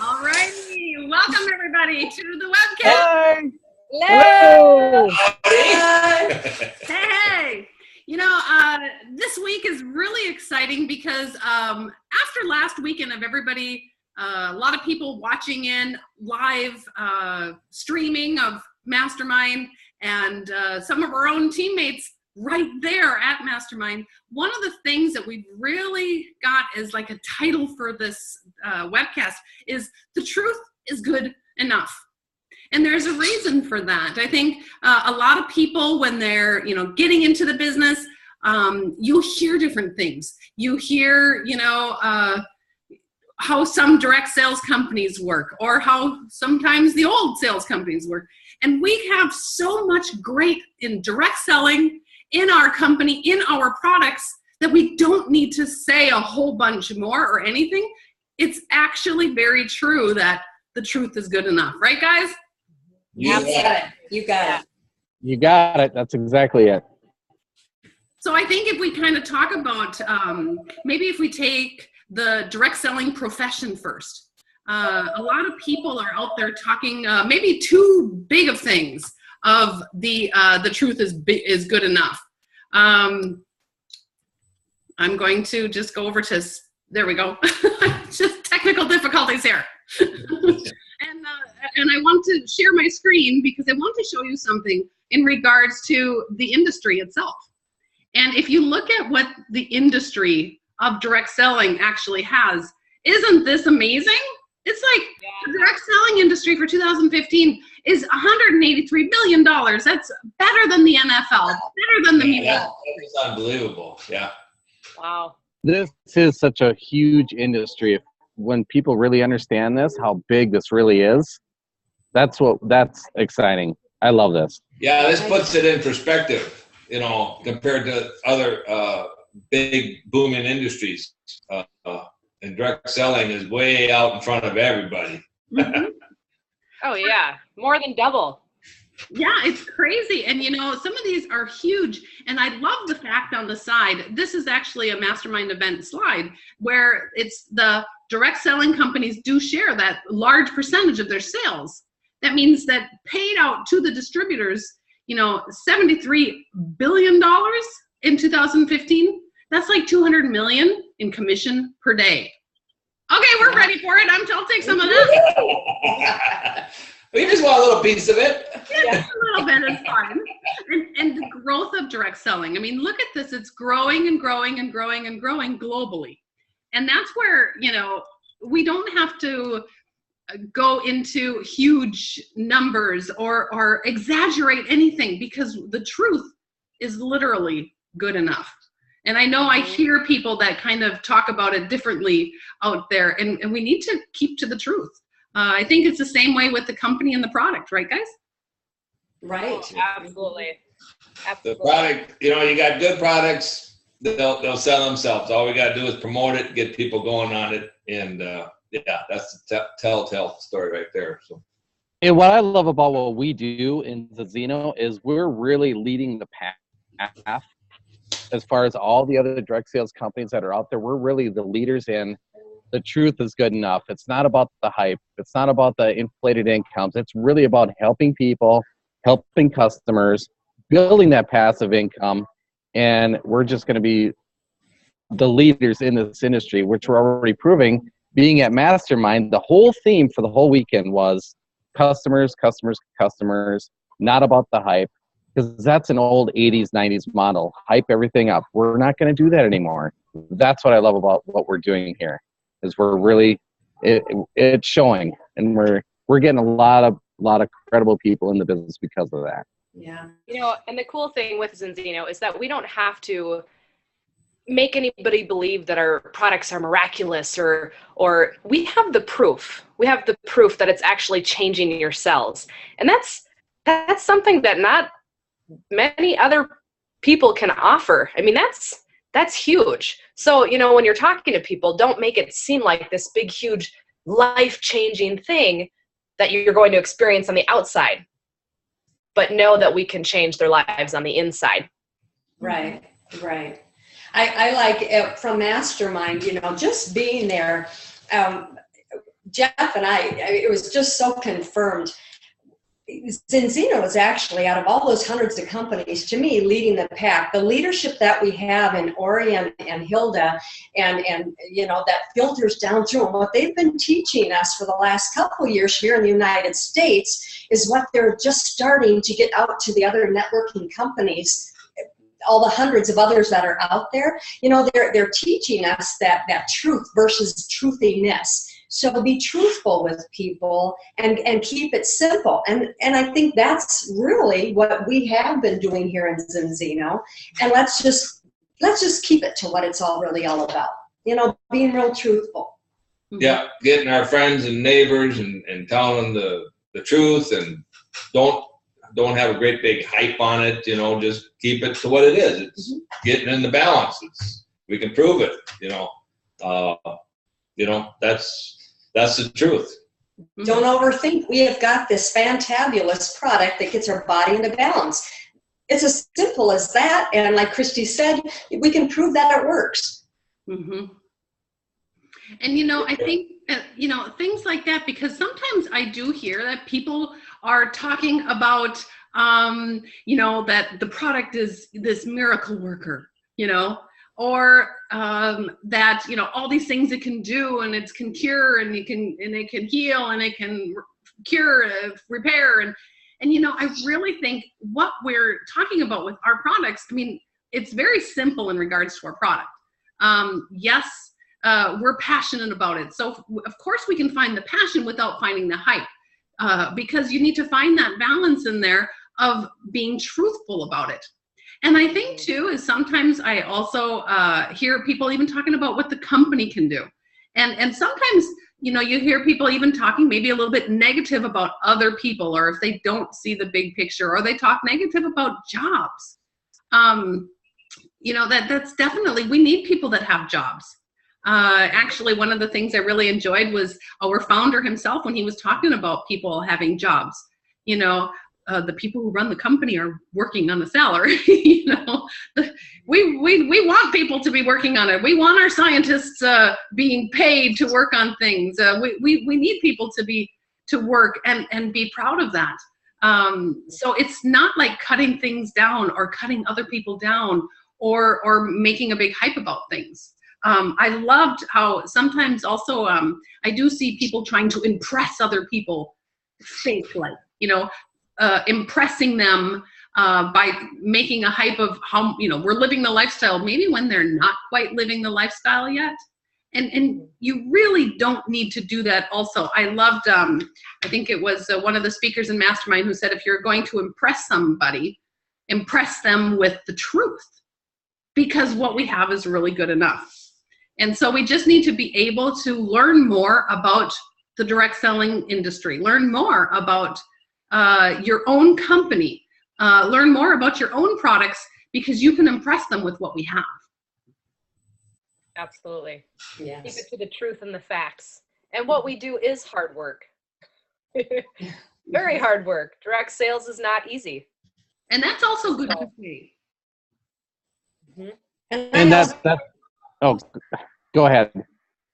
All righty. Welcome, everybody, to the webcast. Hello. Hey. This week is really exciting because after last weekend of everybody, a lot of people watching in live streaming of Mastermind and some of our own teammates right there at Mastermind. One of the things that we've really got as like a title for this webcast is The Truth is Good Enough. And there's a reason for that. I think a lot of people, when they're, getting into the business, you hear different things. You hear, how some direct sales companies work, or how sometimes the old sales companies work. And we have so much great in direct selling in our company, in our products, that we don't need to say a whole bunch more or anything. It's actually very true that the truth is good enough. Right, guys? You got it. You got it. You got it. That's exactly it. So I think if we kind of talk about, maybe if we take the direct selling profession first, a lot of people are out there talking maybe too big of things of the truth is good enough. I'm going to just go over to, there we go. Just technical difficulties here. And I want to share my screen because I want to show you something in regards to the industry itself. And if you look at what the industry of direct selling actually has, isn't this amazing? It's like the direct selling industry for 2015 is $183 billion. That's better than the NFL, better than the media. It's unbelievable. Yeah. Wow. This is such a huge industry. When people really understand this, how big this really is, that's exciting. I love this. Yeah, this puts it in perspective, compared to other big booming industries. And direct selling is way out in front of everybody. Mm-hmm. Oh, yeah. More than double. Yeah, it's crazy. And, some of these are huge. And I love the fact on the side, this is actually a Mastermind event slide where it's the direct selling companies do share that large percentage of their sales. That means that paid out to the distributors, $73 billion in 2015. That's like $200 million in commission per day. Okay, we're ready for it. I'll take some of that. We just want a little piece of it. Yeah, just a little bit is fine. And the growth of direct selling. I mean, look at this. It's growing and growing and growing and growing globally. And that's where, we don't have to go into huge numbers or exaggerate anything, because the truth is literally good enough. And I know I hear people that kind of talk about it differently out there, and we need to keep to the truth. I think it's the same way with the company and the product, right, guys? Right. Absolutely. The product, you got good products, they'll sell themselves. All we got to do is promote it, get people going on it, and that's the telltale story right there. So. And what I love about what we do in Zeno is we're really leading the path as far as all the other direct sales companies that are out there. We're really the leaders in the truth is good enough. It's not about the hype. It's not about the inflated incomes. It's really about helping people, helping customers, building that passive income. And we're just going to be the leaders in this industry, which we're already proving. Being at Mastermind, the whole theme for the whole weekend was customers, customers, customers, not about the hype. Because that's an old 80s, 90s model. Hype everything up. We're not going to do that anymore. That's what I love about what we're doing here. Is we're really, it's showing, and we're getting a lot of credible people in the business because of that. Yeah. And the cool thing with Zinzino is that we don't have to make anybody believe that our products are miraculous, or we have the proof. We have the proof that it's actually changing your cells. And that's something that not many other people can offer. I mean, that's huge. So, when you're talking to people, don't make it seem like this big, huge, life-changing thing that you're going to experience on the outside, but know that we can change their lives on the inside. Right. I like it from Mastermind, just being there. Jeff and it was just so confirmed. Zinzino is actually, out of all those hundreds of companies, to me, leading the pack. The leadership that we have in Ori and Hilda, and that filters down through. And what they've been teaching us for the last couple of years here in the United States is what they're just starting to get out to the other networking companies, all the hundreds of others that are out there. They're teaching us that truth versus truthiness. So be truthful with people and keep it simple. And I think that's really what we have been doing here in Zinzino. And let's just keep it to what it's all really all about. Being real truthful. Yeah, getting our friends and neighbors and telling them the truth, and don't have a great big hype on it. Just keep it to what it is. It's getting in the balance. We can prove it. That's the truth. Don't overthink. We have got this fantabulous product that gets our body into balance. It's as simple as that. And like Christy said, we can prove that it works. Mm-hmm. And, I think, things like that, because sometimes I do hear that people are talking about, that the product is this miracle worker, or that all these things it can do, and it can cure, and it can heal, and it can cure, repair, and I really think what we're talking about with our products, it's very simple in regards to our product. Yes, we're passionate about it, so of course we can find the passion without finding the hype, because you need to find that balance in there of being truthful about it. And I think too is sometimes I also hear people even talking about what the company can do, and sometimes you hear people even talking maybe a little bit negative about other people, or if they don't see the big picture, or they talk negative about jobs. That's definitely, we need people that have jobs. Actually, one of the things I really enjoyed was our founder himself, when he was talking about people having jobs. The people who run the company are working on the salary. We want people to be working on it. We want our scientists being paid to work on things. We need people to work and be proud of that. So it's not like cutting things down or cutting other people down or making a big hype about things. I loved how sometimes also I do see people trying to impress other people fake-like, impressing them by making a hype of how, we're living the lifestyle, maybe when they're not quite living the lifestyle yet. And you really don't need to do that also. I loved, I think it was one of the speakers in Mastermind who said, if you're going to impress somebody, impress them with the truth, because what we have is really good enough. And so we just need to be able to learn more about the direct selling industry, learn more about your own company, learn more about your own products, because you can impress them with what we have. Absolutely. Yes. Keep it to the truth and the facts. And what we do is hard work. Very hard work. Direct sales is not easy. And that's also good to see. Mm-hmm. And that's oh, go ahead.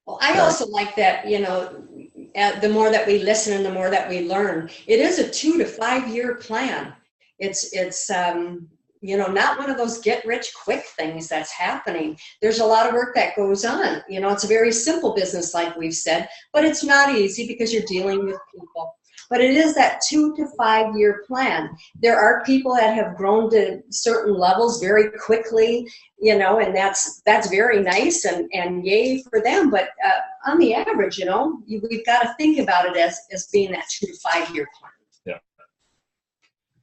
Well, I also like that, the more that we listen and the more that we learn, it is a 2 to 5 year plan. It's not one of those get rich quick things that's happening. There's a lot of work that goes on. It's a very simple business, like we've said, but it's not easy because you're dealing with people. But it is that 2 to 5 year plan. There are people that have grown to certain levels very quickly, and that's very nice and yay for them. But on the average, we've got to think about it as being that 2 to 5 year plan. Yeah.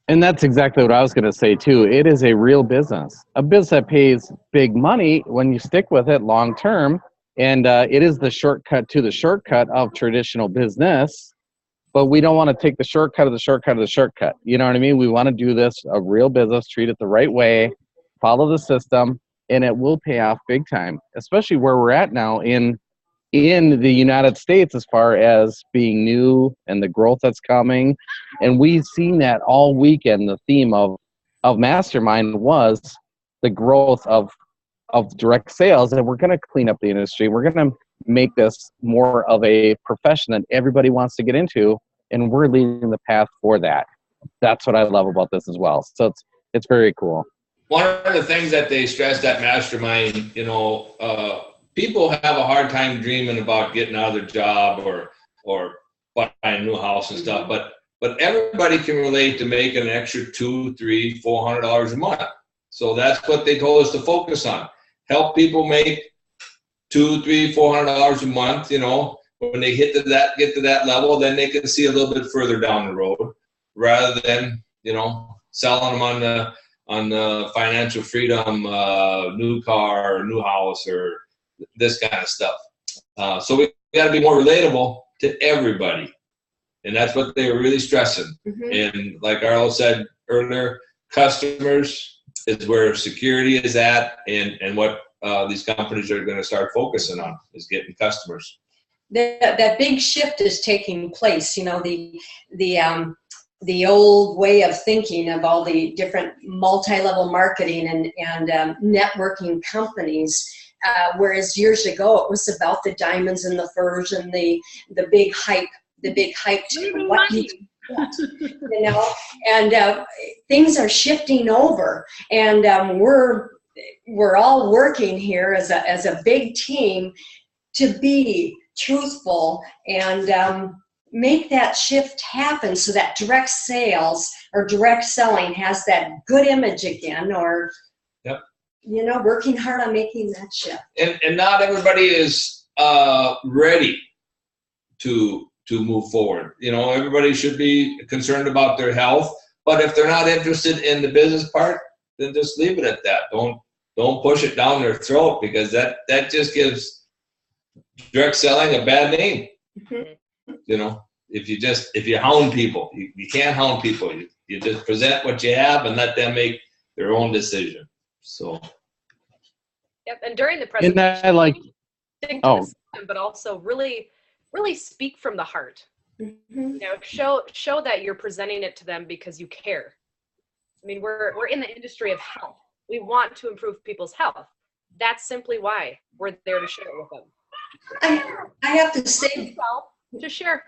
And that's exactly what I was going to say too. It is a real business, a business that pays big money when you stick with it long term. And it is the shortcut to the shortcut of traditional business. But we don't want to take the shortcut of the shortcut of the shortcut. You know what I mean? We want to do this a real business, treat it the right way, follow the system, and it will pay off big time, especially where we're at now in the United States as far as being new and the growth that's coming. And we've seen that all weekend. The theme of Mastermind was the growth of direct sales, and we're going to clean up the industry. We're going to make this more of a profession that everybody wants to get into, and we're leading the path for that. That's what I love about this as well. So it's very cool. One of the things that they stressed at Mastermind, people have a hard time dreaming about getting out of their job or buying a new house and stuff, but everybody can relate to making an extra $200, $300, $400 a month. So that's what they told us to focus on. Help people make $200, $300, $400 a month. When they get to that level, then they can see a little bit further down the road, rather than selling them on the financial freedom, new car, or new house, or this kind of stuff. So we got to be more relatable to everybody. And that's what they were really stressing. Mm-hmm. And like Arlo said earlier, customers is where security is at, and what these companies are going to start focusing on is getting customers. That big shift is taking place. The old way of thinking of all the different multi-level marketing and networking companies. Whereas years ago, it was about the diamonds and the furs and the big hype to what you want, and things are shifting over, and we're all working here as a big team to be truthful and make that shift happen, so that direct sales or direct selling has that good image again, or yep. Working hard on making that shift. And not everybody is ready to move forward. Everybody should be concerned about their health, but if they're not interested in the business part, then just leave it at that. Don't push it down their throat, because that just gives direct selling a bad name. Mm-hmm. If you hound people, you can't hound people. You just present what you have and let them make their own decision. So. Yep, and during the presentation, but also really, really speak from the heart. Mm-hmm. Show that you're presenting it to them because you care. I mean, we're in the industry of health. We want to improve people's health. That's simply why we're there to share it with them. I have to say, just share.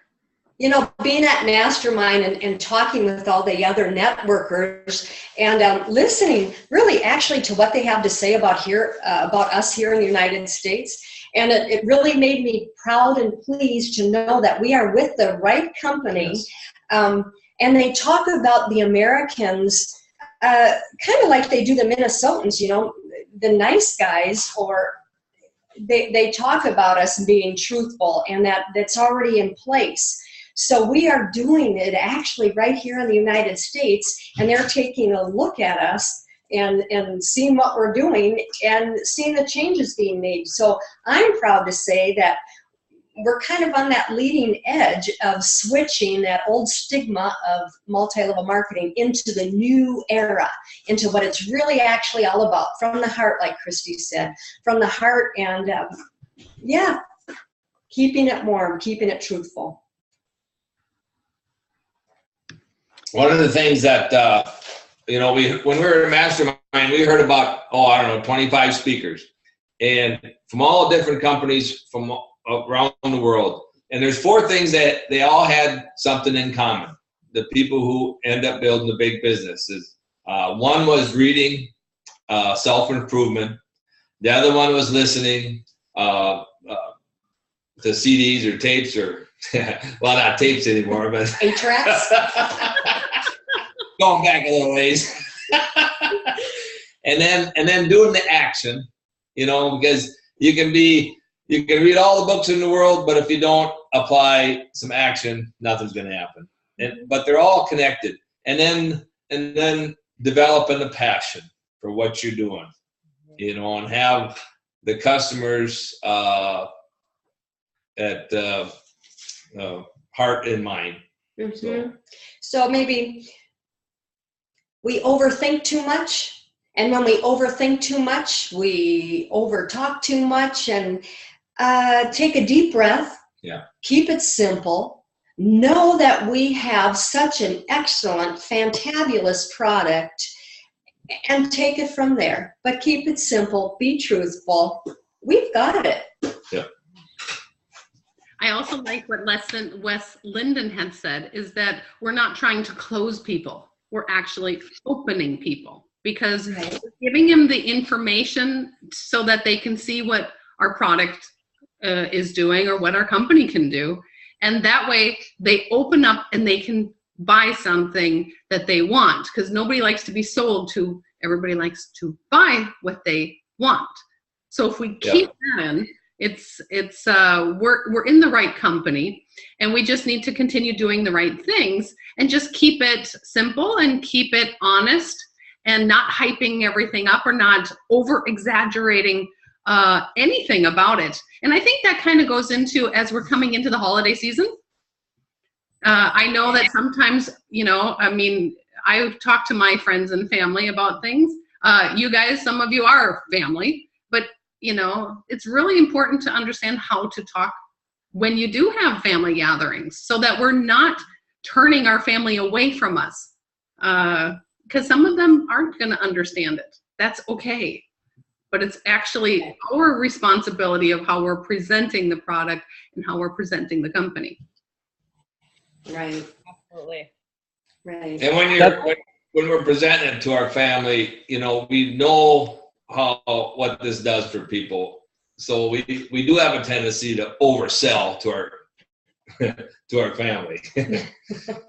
Being at Mastermind and talking with all the other networkers and listening really actually to what they have to say about us here in the United States. And it really made me proud and pleased to know that we are with the right company. Yes. And they talk about the Americans kind of like they do the Minnesotans, the nice guys, or they talk about us being truthful, and that's already in place. So we are doing it actually right here in the United States, and they're taking a look at us and seeing what we're doing and seeing the changes being made. So I'm proud to say that we're kind of on that leading edge of switching that old stigma of multi-level marketing into the new era, into what it's really actually all about, from the heart, like Christy said, from the heart, and keeping it warm, keeping it truthful. One of the things that, when we were at Mastermind, we heard about, 25 speakers, and from all different companies from around the world. And there's 4 things that they all had something in common. The people who end up building the big businesses. One was reading, self-improvement. The other one was listening to CDs or tapes, or well, not tapes anymore, but 8-tracks. Going back a little ways. and then doing the action, because you can read all the books in the world, but if you don't apply some action, nothing's going to happen. But they're all connected. And then developing the passion for what you're doing, and have the customers at heart and mind. Mm-hmm. So maybe we overthink too much, and when we overthink too much, we overtalk too much, and take a deep breath. Yeah. Keep it simple. Know that we have such an excellent, fantabulous product, and take it from there. But keep it simple. Be truthful. We've got it. Yeah. I also like what Wes Linden had said, is that we're not trying to close people. We're actually opening people, because Right. we're giving them the information so that they can see what our product is doing or what our company can do. And that way they open up and they can buy something that they want, because nobody likes to be sold to. Everybody likes to buy what they want. So if we keep that in, we're in the right company, and we just need to continue doing the right things and just keep it simple and keep it honest and not hyping everything up or not over exaggerating anything about it. And I think that kind of goes into, as we're coming into the holiday season, I know that sometimes, I mean, I talk to my friends and family about things. You guys, some of you are family, but it's really important to understand how to talk when you do have family gatherings, so that we're not turning our family away from us. Because some of them aren't going to understand it. That's okay. But it's actually our responsibility of how we're presenting the product and how we're presenting the company. Right. Absolutely. Right. And when we're presenting it to our family, we know what this does for people. So we do have a tendency to oversell to our to our family.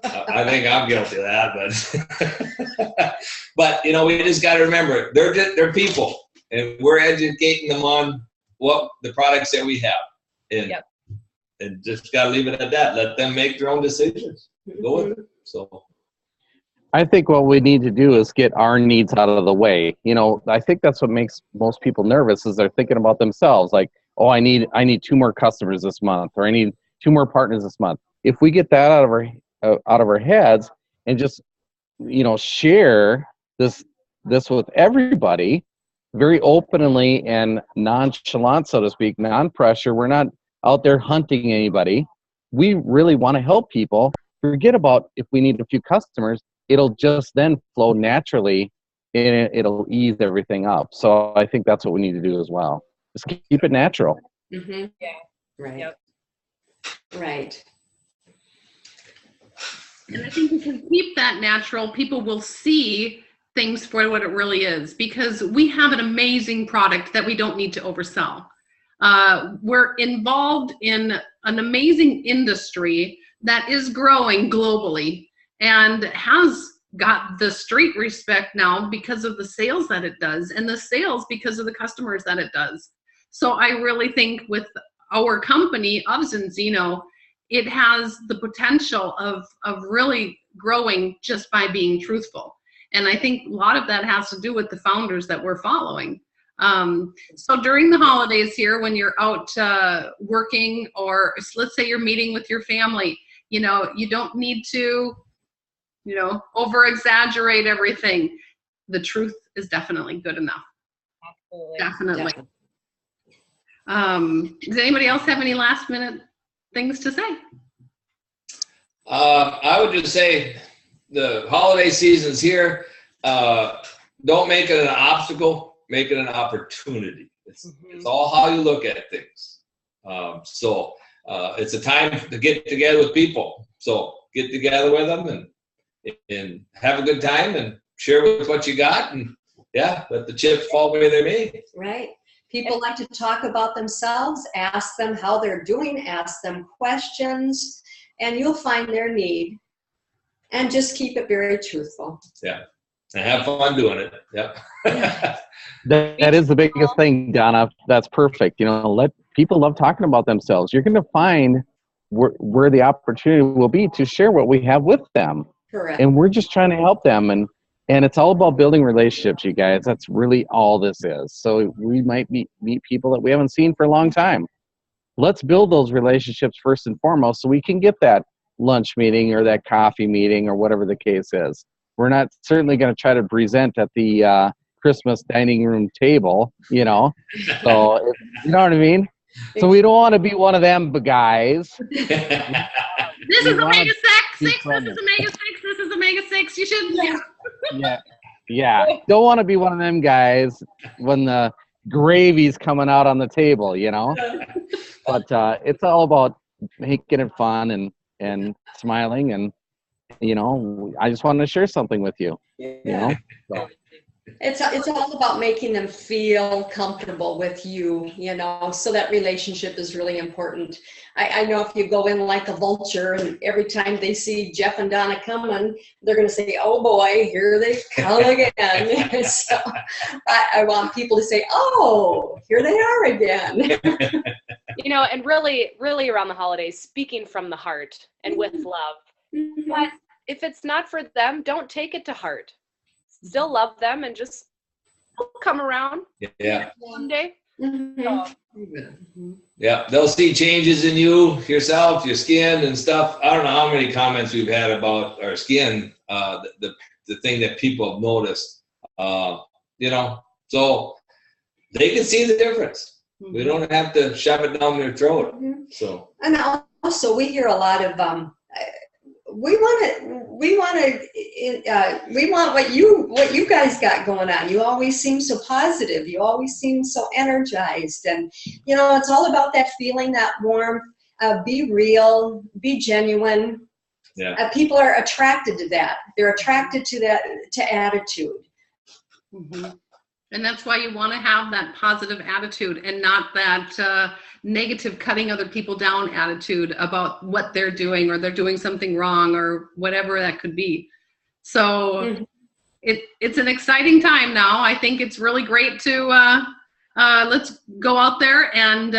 I think I'm guilty of that, but we just got to remember, they're people, and we're educating them on what the products that we have, and just got to leave it at that. Let them make their own decisions. Go with it. So I think what we need to do is get our needs out of the way. I think that's what makes most people nervous, is they're thinking about themselves. Like, oh, I need 2 more customers this month, or I need 2 more partners this month. If we get that out of our heads and just share this with everybody very openly and nonchalant, so to speak, non-pressure. We're not out there hunting anybody. We really want to help people. Forget about if we need a few customers. It'll just then flow naturally, and it'll ease everything up. So I think that's what we need to do as well. Just keep it natural. Mm-hmm. Yeah. Right. Yep. Right. And I think if we keep that natural, people will see things for what it really is, because we have an amazing product that we don't need to oversell. We're involved in an amazing industry that is growing globally and has got the street respect now because of the sales that it does, and the sales because of the customers that it does. So I really think with our company of Zinzino, it has the potential of really growing just by being truthful. And I think a lot of that has to do with the founders that we're following. So during the holidays here, when you're out working, or let's say you're meeting with your family, you don't need to, over exaggerate everything. The truth is definitely good enough. Absolutely. Definitely. Does anybody else have any last minute things to say? I would just say the holiday season's here. Don't make it an obstacle, make it an opportunity. It's all how you look at things. So it's a time to get together with people. So get together with them and have a good time and share with what you got, and let the chips fall where they may. Right. People like to talk about themselves, ask them how they're doing, ask them questions, and you'll find their need. And just keep it very truthful. Yeah. And have fun doing it. Yep. That is the biggest thing, Donna. That's perfect. Let people love talking about themselves. You're going to find where the opportunity will be to share what we have with them. Correct. And we're just trying to help them. And it's all about building relationships, you guys. That's really all this is. So we might meet people that we haven't seen for a long time. Let's build those relationships first and foremost, so we can get that lunch meeting or that coffee meeting or whatever the case is. We're not certainly going to try to present at the Christmas dining room table, So, you know what I mean? So we don't want to be one of them guys. This is Omega 6. This is Omega 6. This is Omega 6. You should. Yeah. Don't want to be one of them guys when the gravy's coming out on the table, But it's all about making it fun and smiling, and I just wanted to share something with you. Yeah. So. It's all about making them feel comfortable with you, so that relationship is really important. I know if you go in like a vulture and every time they see Jeff and Donna coming, they're going to say, oh boy, here they come again. So I want people to say, oh, here they are again. And really, really around the holidays, speaking from the heart and with love. Mm-hmm. But if it's not for them, don't take it to heart. Still love them and just come around. Yeah. One day. Mm-hmm. Yeah, they'll see changes in you, yourself, your skin and stuff. I don't know how many comments we've had about our skin, the thing that people have noticed, so they can see the difference. Mm-hmm. We don't have to shove it down their throat. Mm-hmm. So. And also we hear a lot of, we want what you guys got going on. You always seem so positive. You always seem so energized, and it's all about that feeling, that warmth. Be real, be genuine. Yeah. People are attracted to that. They're attracted to that, to attitude. Mm-hmm. And that's why you want to have that positive attitude and not that negative cutting other people down attitude about what they're doing, or they're doing something wrong, or whatever that could be. So it's an exciting time now. I think it's really great to let's go out there and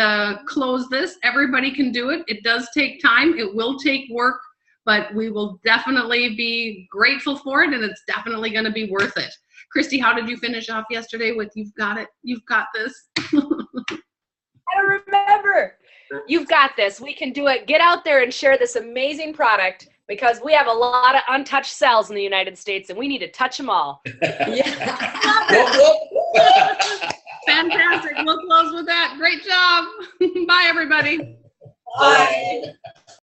close this. Everybody can do it. It does take time. It will take work, but we will definitely be grateful for it, and it's definitely going to be worth it. Christy, how did you finish off yesterday with "You've got it, you've got this"? I remember. You've got this. We can do it. Get out there and share this amazing product, because we have a lot of untouched cells in the United States, and we need to touch them all. Fantastic. We'll close with that. Great job. Bye, everybody. Bye.